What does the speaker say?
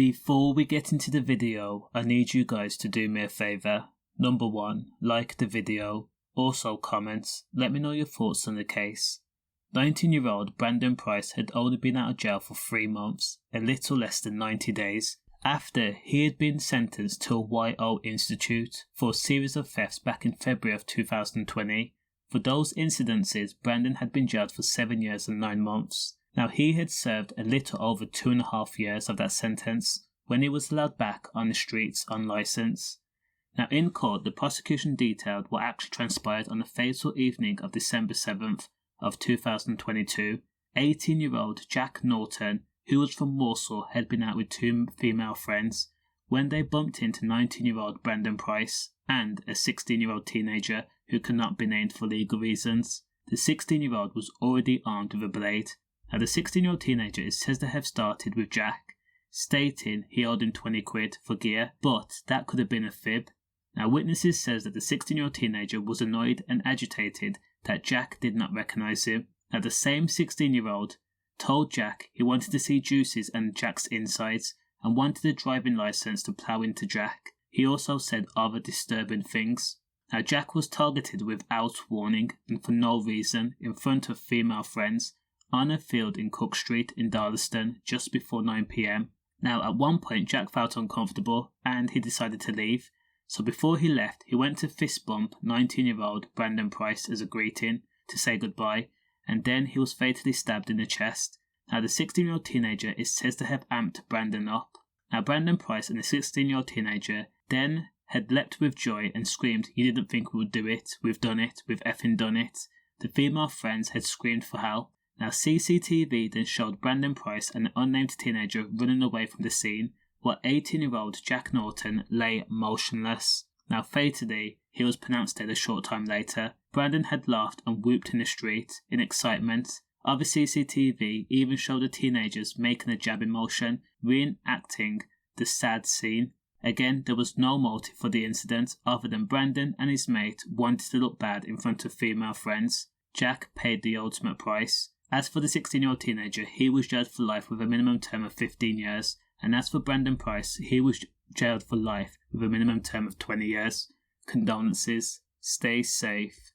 Before we get into the video, I need you guys to do me a favour. Number 1, like the video. Also comment, let me know your thoughts on the case. 19-year-old Brandon Price had only been out of jail for 3 months, a little less than 90 days, after he had been sentenced to a YO Institute for a series of thefts back in February of 2020. For those incidences, Brandon had been jailed for 7 years and 9 months. Now, he had served a little over 2.5 years of that sentence when he was allowed back on the streets on licence. Now, in court, the prosecution detailed what actually transpired on the fateful evening of December 7th of 2022. 18-year-old Jack Norton, who was from Walsall, had been out with 2 female friends when they bumped into 19-year-old Brandon Price and a 16-year-old teenager who could not be named for legal reasons. The 16-year-old was already armed with a blade. Now, the 16-year-old teenager is said to have started with Jack, stating he owed him 20 quid for gear, but that could have been a fib. Now, witnesses says that the 16-year-old teenager was annoyed and agitated that Jack did not recognise him. Now, the same 16-year-old told Jack he wanted to see juices and Jack's insides and wanted a driving licence to plough into Jack. He also said other disturbing things. Now, Jack was targeted without warning and for no reason in front of female friends on a field in Cook Street in Darlaston just before 9 p.m. Now, at one point, Jack felt uncomfortable and he decided to leave. So before he left, he went to fist bump 19-year-old Brandon Price as a greeting to say goodbye, and then he was fatally stabbed in the chest. Now, the 16-year-old teenager is said to have amped Brandon up. Now, Brandon Price and the 16-year-old teenager then had leapt with joy and screamed, "You didn't think we would do it, we've done it, we've effing done it." The female friends had screamed for help. Now, CCTV then showed Brandon Price and an unnamed teenager running away from the scene, while 18-year-old Jack Norton lay motionless. Now, fatally, he was pronounced dead a short time later. Brandon had laughed and whooped in the street in excitement. Other CCTV even showed the teenagers making a jabbing motion, reenacting the sad scene. Again, there was no motive for the incident other than Brandon and his mate wanted to look bad in front of female friends. Jack paid the ultimate price. As for the 16-year-old teenager, he was jailed for life with a minimum term of 15 years. And as for Brandon Price, he was jailed for life with a minimum term of 20 years. Condolences. Stay safe.